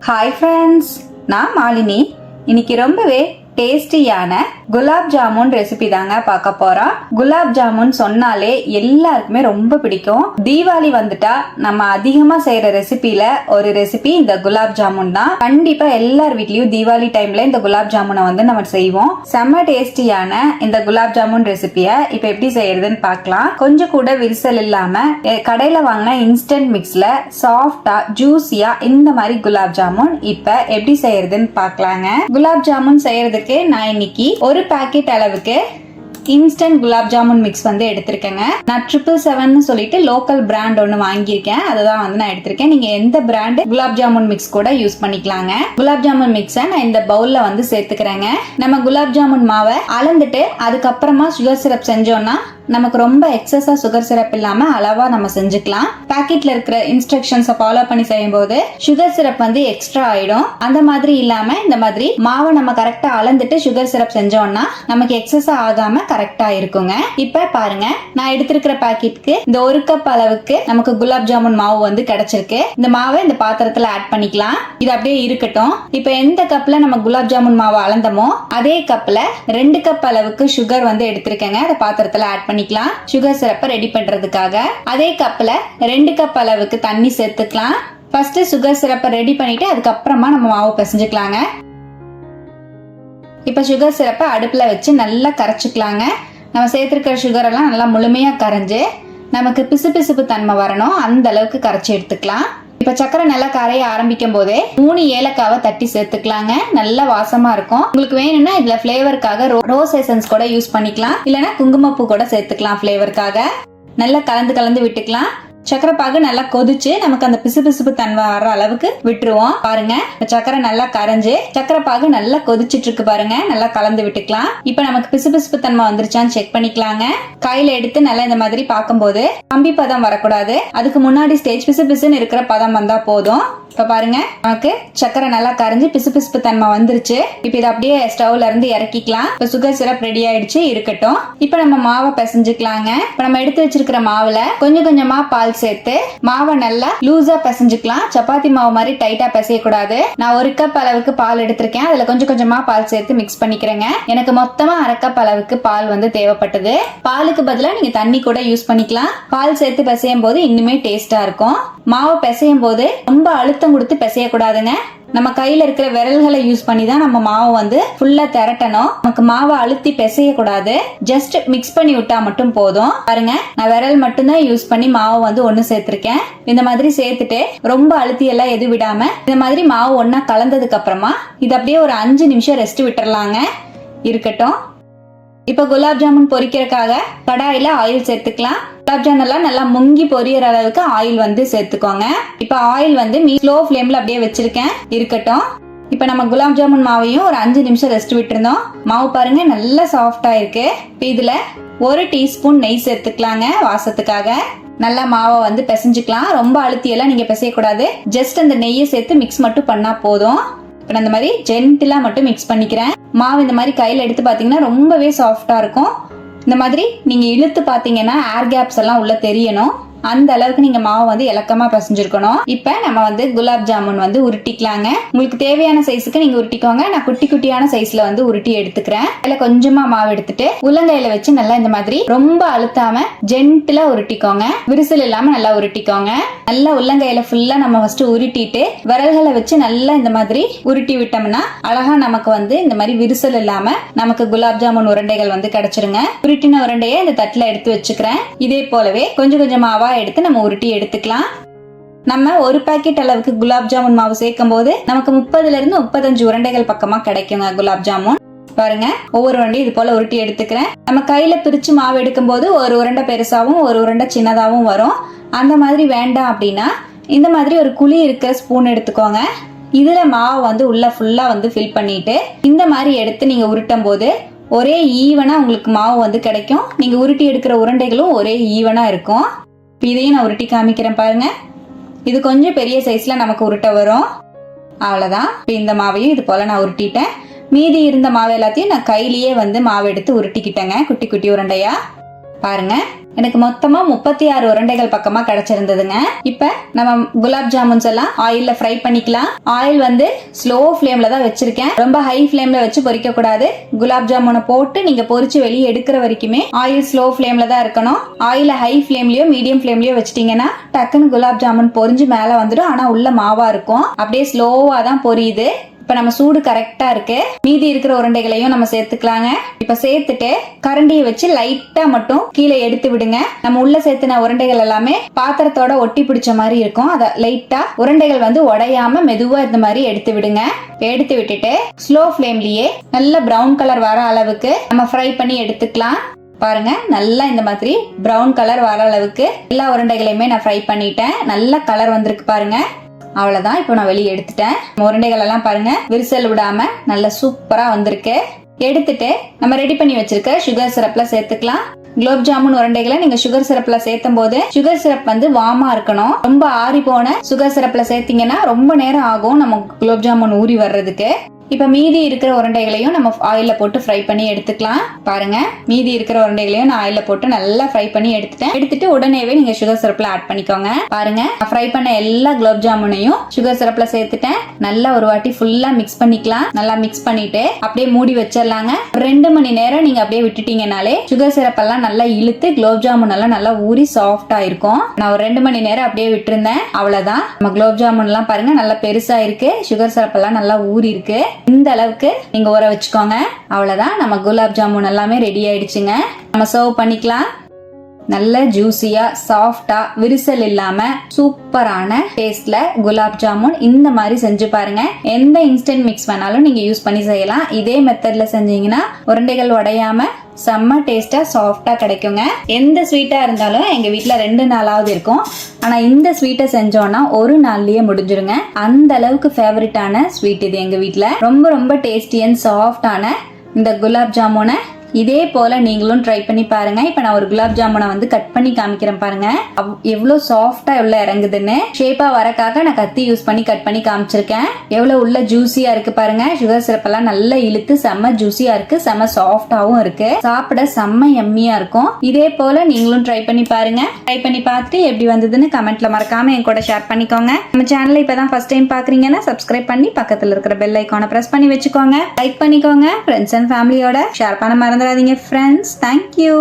Hi friends, நான் மாலினி. இன்னைக்கு ரொம்பவே டேஸ்டியான குலாப் ஜாமுன் ரெசிபி தாங்க பார்க்க போறோம். குலாப் ஜாமுன் சொன்னாலே எல்லாருக்குமே ரொம்ப பிடிக்கும். தீபாவளி வந்துட்டா நம்ம அதிகமா செய்யற ரெசிபில ஒரு ரெசிபி இந்த குலாப் ஜாமுன் தான். கண்டிப்பா எல்லார் வீட்லயும் தீபாவளி டைம்ல இந்த குலாப் ஜாமுனை வந்து நம்ம செய்வோம். செம்ம டேஸ்டியான இந்த குலாப் ஜாமுன் ரெசிபிய இப்ப எப்படி செய்யறதுன்னு பார்க்கலாம். கொஞ்சம் கூட விரிசல் இல்லாம கடையில வாங்கின இன்ஸ்டன்ட் மிக்ஸ்ல சாஃப்டா ஜூசியா இந்த மாதிரி குலாப் ஜாமுன் இப்ப எப்படி செய்யறதுன்னு பார்க்கலாங்க. குலாப் ஜாமுன் செய்யறதுக்கு நான் இன்னைக்கு ஒரு பாக்கெட் அளவுக்கு இன்ஸ்டன்ட் குலாப் ஜாமுன் மிக்ஸ் வந்து எடுத்திருக்கேங்க. நான் 777 சொல்லிட்டு லோக்கல் பிராண்ட் ஒன்னு வாங்கியிருக்கேன். அதுதான் வந்து நான் எடுத்திருக்கேன். நீங்க எந்த பிராண்ட் குலாப் ஜாமுன் மிக்ஸ் கூட யூஸ் பண்ணிக்கலாங்க. குலாப் ஜாமுன் மிக்ஸை நான் இந்த பவுல்ல வந்து சேர்த்துக்கிறேங்க. நம்ம குலாப் ஜாமுன் மாவை அளந்துட்டு அதுக்கப்புறமா சுகர் சிரப் செஞ்சோம்னா நமக்கு ரொம்ப எக்ஸஸா சுகர் சிரப் இல்லாம அளவா நம்ம செஞ்சுக்கலாம். பாக்கெட்ல இருக்கிற இன்ஸ்ட்ரக்ஷன்ஸை ஃபாலோ பண்ணி செய்யும் போது சுகர் சிரப் வந்து எக்ஸ்ட்ரா ஆயிடும். அந்த மாதிரி இல்லாம இந்த மாதிரி மாவை நம்ம கரெக்டா அளந்துட்டு சுகர் சிரப் செஞ்சோம்னா நமக்கு எக்ஸஸா ஆகாம கரெக்டா இருக்குங்க. இப்ப பாருங்க, நான் எடுத்திருக்கிற பாக்கெட்டுக்கு இந்த 1 கப் அளவுக்கு நமக்கு குலாப் ஜாமுன் மாவு வந்து கிடைச்சிருக்கு. இந்த மாவை இந்த பாத்திரத்துல ஆட் பண்ணிக்கலாம். இது அப்படியே இருக்கட்டும். இப்ப எந்த கப்ல நம்ம குலாப் ஜாமுன் மாவு அளந்தமோ அதே கப்ல 2 கப் அளவுக்கு சுகர் வந்து எடுத்திருக்கேங்க. அந்த பாத்திரத்துல ஆட் பண்ணிக்கலாம். சுகர் சிரப்பை ரெடி பண்றதுக்காக அதே கப்ல 2 கப் அளவுக்கு தண்ணி சேர்த்துக்கலாம். ஃபர்ஸ்ட் சுகர் சிரப்பை ரெடி பண்ணிட்டு அதுக்கப்புறமா நம்ம மாவு பிசைஞ்சுக்கலாங்க. இப்ப சுகர் சிரப்பை அடுப்புல வச்சு நல்லா கரைச்சிக்கலாங்க. நம்ம சேர்த்திருக்கிற சுகர் எல்லாம் நல்லா முழுமையா கரைஞ்சு நமக்கு பிசுபிசுப்பு தன்மை வரணும், அந்த அளவுக்கு கரைச்சி எடுத்துக்கலாம். இப்ப சக்கரை நல்லா கரைய ஆரம்பிக்கும் போதே 3 ஏலக்காவை தட்டி சேர்த்துக்கலாங்க. நல்ல வாசமா இருக்கும். உங்களுக்கு வேணும்னா இதுல பிளேவருக்காக ரோஸ் எசன்ஸ் கூட யூஸ் பண்ணிக்கலாம், இல்லைன்னா குங்குமப்பூ கூட சேர்த்துக்கலாம் பிளேவருக்காக. நல்லா கலந்து விட்டுக்கலாம். சக்கரை பாகு நல்லா கொதிச்சு நமக்கு அந்த பிசுபிசுப்பு தன்மை வர்ற அளவுக்கு விட்டுருவோம். பாருங்க, சக்கரை நல்லா கரைஞ்சு சக்கரை பாகு நல்லா கொதிச்சிட்டு இருக்கு பாருங்க. நல்லா கலந்து விட்டுக்கலாம். இப்ப நமக்கு பிசுபிசுப்பு தன்மை வந்துருச்சான்னு செக் பண்ணிக்கலாங்க. கையில எடுத்து நல்லா இந்த மாதிரி பார்க்கும்போது கம்பி பதம் வரக்கூடாது. அதுக்கு முன்னாடி ஸ்டேஜ் பிசுபிசுன்னு இருக்கிற பதம் வந்தா போதும். இப்ப பாருங்க, நமக்கு சக்கரை நல்லா கரைஞ்சு பிசுபிசுப்பு தன்மை வந்துருச்சு. இப்ப இதை அப்படியே ஸ்டவ்ல இருந்து இறக்கிக்கலாம். இப்ப சுகர் சிரப் ரெடி ஆயிடுச்சு, இருக்கட்டும். இப்ப நம்ம மாவை பிசைஞ்சுக்கலாங்க. இப்ப நம்ம எடுத்து வச்சிருக்கிற மாவுல கொஞ்சம் கொஞ்சமா பால் சேர்த்து மாவை நல்லா லூசா பிசைஞ்சுக்கலாம். சப்பாத்தி மாவு மாதிரி டைட்டா பிசைய கூடாது. நான் 1 கப் அளவுக்கு பால் எடுத்திருக்கேன். அதுல கொஞ்சம் கொஞ்சமா பால் சேர்த்து மிக்ஸ் பண்ணிக்கிறேங்க. எனக்கு மொத்தமா 1/2 கப் அளவுக்கு பால் வந்து தேவைப்பட்டது. பாலுக்கு பதிலா நீங்க தண்ணி கூட யூஸ் பண்ணிக்கலாம். பால் சேர்த்து பிசையும் போது இன்னுமே டேஸ்டா இருக்கும். மாவு பிசையும் போது ரொம்ப அழுத்தம் கொடுத்து பிசைய கூடாதுங்க. நம்ம கையில இருக்கிற விரல்களை யூஸ் பண்ணி தான் நம்ம மாவை வந்து ஃபுல்லா திரட்டணும். நமக்கு மாவை அழுத்தி பிசைய கூடாது. ஜஸ்ட் மிக்ஸ் பண்ணி விட்டா மட்டும் போதும். பாருங்க, நான் விரல் மட்டும் தான் யூஸ் பண்ணி மாவை வந்து ஒண்ணு சேர்த்திருக்கேன். இந்த மாதிரி சேர்த்துட்டு ரொம்ப அழுத்தி எல்லாம் எது விடாம இந்த மாதிரி மாவு ஒன்னா கலந்ததுக்கு அப்புறமா இது அப்படியே ஒரு 5 நிமிஷம் ரெஸ்ட் விட்டுறலாங்க. இருக்கட்டும். இப்ப குலாப் ஜாமுன் பொரிக்கிறதுக்காக கடாயில ஆயில் சேர்த்துக்கலாம். குலாப் ஜாமுன் எல்லாம் நல்லா முங்கி பொரியற அளவுக்கு ஆயில் வந்து சேர்த்துக்கோங்க. இப்ப ஆயில் வந்து ஸ்லோ ஃப்ளேம்ல அப்படியே வச்சிருக்கேன், இருக்கட்டும். இப்ப நம்ம குலாப் ஜாமுன் மாவையும் ஒரு 5 நிமிஷம் ரெஸ்ட் விட்டுருந்தோம். மாவு பாருங்க நல்லா சாஃப்டா இருக்கு. இப்ப இதுல 1 டீஸ்பூன் நெய் சேர்த்துக்கலாங்க வாசத்துக்காக. நல்லா மாவை வந்து பிசைஞ்சுக்கலாம். ரொம்ப அழுத்தி எல்லாம் நீங்க பிசைய கூடாது. ஜஸ்ட் அந்த நெய்யை சேர்த்து மிக்ஸ் மட்டும் பண்ணா போதும். இப்ப நான் இந்த மாதிரி ஜென்டிலா மட்டும் மிக்ஸ் பண்ணிக்கிறேன். மாவு இந்த மாதிரி கையில எடுத்து பாத்தீங்கன்னா ரொம்பவே சாஃப்டா இருக்கும். இந்த மாதிரி நீங்க இழுத்து பாத்தீங்கன்னா ஏர் கேப்ஸ் எல்லாம் உள்ள தெரியணும். அந்த அளவுக்கு நீங்க மாவு வந்து இலக்கமா பிசைஞ்சிருக்கணும். இப்ப நம்ம வந்து குலாப் ஜாமுன் வந்து உருட்டிக்கலாங்க. உங்களுக்கு தேவையான சைஸுக்கு நீங்க உருட்டிக்கோங்க. நான் குட்டி குட்டியான சைஸ்ல வந்து உருட்டி எடுத்துக்கிறேன். அதுல கொஞ்சமா மாவு எடுத்துட்டு உள்ளங்கையில வச்சு நல்லா இந்த மாதிரி ரொம்ப அழுத்தாம ஜென்டிலா உருட்டிக்கோங்க. விரிசல் இல்லாம நல்லா உருட்டிக்கோங்க. நல்லா உள்ளங்கையில ஃபுல்லா நம்ம ஃபர்ஸ்ட் உருட்டிட்டு விரல்களை வச்சு நல்லா இந்த மாதிரி உருட்டி விட்டோம்னா அழகா நமக்கு வந்து இந்த மாதிரி விரிசல் இல்லாம நமக்கு குலாப் ஜாமுன் உருண்டைகள் வந்து கிடைச்சிருங்க. உருட்டின உருண்டையை இந்த தட்டுல எடுத்து வச்சுக்கிறேன். இதே போலவே கொஞ்சம் கொஞ்சமாவா எடுத்து நம்ம உருட்டி எடுத்துக்கலாம். நம்ம 1 பாக்கெட் அளவுக்கு குலாப் ஜாமுன் மாவு சேர்க்கும் போது நமக்கு 30 இருந்து 35 உருண்டைகள் பக்கமா கிடைக்குங்க குலாப் ஜாமுன். பாருங்க, ஒவ்வொரு உருண்டையும் இது போல உருட்டி எடுத்துக்கிறேன். நம்ம கையில பிரிச்சு மாவு எடுக்கும் போது ஒரு உருண்டை பெருசாவும் ஒரு உருண்டை சின்னதாவும் வரும். அந்த மாதிரி வேண்டாம் அப்படின்னா இந்த மாதிரி ஒரு குழி இருக்கிற ஸ்பூன் எடுத்துக்கோங்க. இதுல மாவு வந்து உள்ள ஃபுல்லா வந்து ஃபில் பண்ணிட்டு இந்த மாதிரி எடுத்து நீங்க உருட்டும் போது ஒரே ஈவனா உங்களுக்கு மாவு வந்து கிடைக்கும். நீங்க உருட்டி எடுக்கிற உருண்டைகளும் ஒரே ஈவனா இருக்கும். இதையும் நான் உருட்டி காமிக்கிறேன் பாருங்க. இது கொஞ்சம் பெரிய சைஸ்ல நமக்கு உருட்ட வரும். அவ்வளவுதான். இந்த மாவையும் இது போல நான் உருட்டிட்டேன். மீதி இருந்த மாவு எல்லாத்தையும் நான் கையிலேயே வந்து மாவு எடுத்து உருட்டிக்கிட்டேங்க, குட்டி குட்டி உருண்டையா. பாருங்க, எனக்கு மொத்தமா 36 உருண்டைகள் பக்கமா கிடைச்சிருந்ததுங்க. இப்ப நம்ம குலாப் ஜாமுன்ஸ் எல்லாம் ஆயில்ல ஃப்ரை பண்ணிக்கலாம். ஆயில் வந்து ஸ்லோ ஃப்ளேம்ல தான் வச்சிருக்கேன். ரொம்ப ஹை ஃப்ளேம்ல வச்சு பொரிக்க கூடாது. குலாப் ஜாமுனை போட்டு நீங்க பொரிச்சு வெளியே எடுக்கிற வரைக்குமே ஆயில் ஸ்லோ ஃப்ளேம்ல தான் இருக்கணும். ஆயில ஹை ஃப்ளேம்லயோ மீடியம் ஃப்ளேம்லயோ வச்சிட்டீங்கன்னா டக்குன்னு குலாப் ஜாமுன் பொரிஞ்சு மேல வந்துடும். ஆனா உள்ள மாவா இருக்கும். அப்படியே ஸ்லோவா தான் பொரியுது. இப்ப நம்ம சூடு கரெக்டா இருக்கு. மீதி இருக்கிற உருண்டைகளையும் நம்ம சேர்த்துக்கலாங்க. இப்ப சேர்த்துட்டு கரண்டியை வச்சு லைட்டா மட்டும் கீழே எடுத்து விடுங்க. நம்ம உள்ள சேர்த்துன உருண்டைகள் எல்லாமே பாத்திரத்தோட ஒட்டி பிடிச்ச மாதிரி இருக்கும். அத லைட்டா உருண்டைகள் வந்து உடையாம மெதுவா இந்த மாதிரி எடுத்து விடுங்க. எடுத்து விட்டுட்டு ஸ்லோ ஃப்ளேம்லயே நல்ல பிரவுன் கலர் வர அளவுக்கு நம்ம ஃப்ரை பண்ணி எடுத்துக்கலாம். பாருங்க, நல்லா இந்த மாதிரி பிரவுன் கலர் வர அளவுக்கு எல்லா உருண்டைகளையுமே நான் ஃப்ரை பண்ணிட்டேன். நல்ல கலர் வந்திருக்கு பாருங்க. அவ்வளவுதான். இப்போ நான் வெளியே எடுத்துட்டேன். உருண்டைகள் எல்லாம் பாருங்க விரிசல் விடாம நல்ல சூப்பரா வந்திருக்கு. எடுத்துட்டு நம்ம ரெடி பண்ணி வச்சிருக்க சுகர் சிரப்ல சேர்த்துக்கலாம். குலோப் ஜாமுன் உருண்டைகளை நீங்க சுகர் சிரப்ல சேர்த்தும் போது சுகர் சிரப் வந்து வார்மா இருக்கணும். ரொம்ப ஆறி போன சுகர் சிரப்ல சேர்த்தீங்கன்னா ரொம்ப நேரம் ஆகும் நம்ம குலோப் ஜாமுன் ஊறி வர்றதுக்கு. இப்ப மீதி இருக்கிற உருண்டைகளையும் நம்ம ஆயில போட்டு ஃப்ரை பண்ணி எடுத்துக்கலாம். பாருங்க, மீதி இருக்கிற உருண்டைகளையும் நான் ஆயில போட்டு நல்லா ஃப்ரை பண்ணி எடுத்துட்டேன். எடுத்துட்டு உடனேவே நீங்க சுகர் சிரப்ல ஆட் பண்ணிக்கோங்க. பாருங்க, ஃப்ரை பண்ண எல்லா குலோப் ஜாமுனையும் சுகர் சிரப்ல சேர்த்துட்டேன். நல்லா ஒரு வாட்டி ஃபுல்லா மிக்ஸ் பண்ணிக்கலாம். நல்லா மிக்ஸ் பண்ணிட்டு அப்படியே மூடி வச்சிடலாங்க. 2 மணி நேரம் நீங்க அப்படியே விட்டுட்டீங்கனாலே சுகர் சிரப் எல்லாம் நல்லா இழுத்து குலோப் ஜாமுன் எல்லாம் நல்லா ஊறி சாஃப்டா இருக்கும். நான் ஒரு 2 மணி நேரம் அப்படியே விட்டுருந்தேன். அவ்வளவுதான். நம்ம குலோப் ஜாமுன் எல்லாம் பாருங்க நல்லா பெருசா இருக்கு. சுகர் சிரப் எல்லாம் நல்லா ஊறி இருக்கு. இந்த அளவுக்கு நீங்க ஊற வச்சுக்கோங்க. அவ்வளவுதான். நம்ம குலாப் ஜாமுன் எல்லாமே ரெடி ஆயிடுச்சுங்க. நம்ம சர்வ் பண்ணிக்கலாம். நல்ல ஜூசியா சாஃப்டா விரிசல் இல்லாம சூப்பரான டேஸ்ட்ல குலாப் ஜாமுன் இந்த மாதிரி செஞ்சு பாருங்க. எந்த இன்ஸ்டன்ட் மிக்ஸ் வேணாலும் நீங்க யூஸ் பண்ணி செய்யலாம். இதே மெத்தட்ல செஞ்சீங்கன்னா உருண்டைகள் உடையாம செம்ம டேஸ்டா சாஃப்டா கிடைக்குங்க. எந்த ஸ்வீட்டா இருந்தாலும் எங்க வீட்ல 2 நாளாவது இருக்கும். ஆனா இந்த ஸ்வீட்டை செஞ்சோம்னா ஒரு நாள்லயே முடிஞ்சிருங்க. அந்த அளவுக்கு ஃபேவரட்டான ஸ்வீட் இது எங்க வீட்ல. ரொம்ப ரொம்ப டேஸ்டி அண்ட் சாஃப்டான இந்த குலாப் ஜாமுனை இதே போல நீங்களும் ட்ரை பண்ணி பாருங்க. இப்ப நான் ஒரு குலாப் ஜாமுனை வந்து கட் பண்ணி காமிக்கிறேன் பாருங்க. எவ்வளவு சாஃப்டா எவ்வளவு இறங்குதுன்னு. ஷேப்பா வரக்காக நான் கத்தி யூஸ் பண்ணி கட் பண்ணி காமிச்சிருக்கேன். எவ்வளவு உள்ள ஜூசியா இருக்கு பாருங்க. சுகர் சிரப் எல்லாம் நல்லா இழுத்து செம்ம ஜூசியா இருக்கு. செம்ம சாஃப்டாவும் இருக்கு. சாப்பிட செம்ம எம்மியா இருக்கும். இதே போல நீங்களும் ட்ரை பண்ணி பாருங்க. ட்ரை பண்ணி பார்த்துட்டு எப்படி வந்ததுன்னு கமெண்ட்ல மறக்காம என் கூட ஷேர் பண்ணிக்கோங்க. நம்ம சேனலை இப்பதான் ஃபர்ஸ்ட் டைம் பாக்குறீங்கன்னா சப்ஸ்கிரைப் பண்ணி பக்கத்துல இருக்கிற பெல் ஐகானை பிரஸ் பண்ணி வச்சுக்கோங்க. லைக் பண்ணிக்கோங்க. ஃப்ரெண்ட்ஸ் அண்ட் ஃபேமிலியோட ஷேர் பண்ண மறந்துடாதீங்க ஃப்ரெண்ட்ஸ். தேங்க்யூ.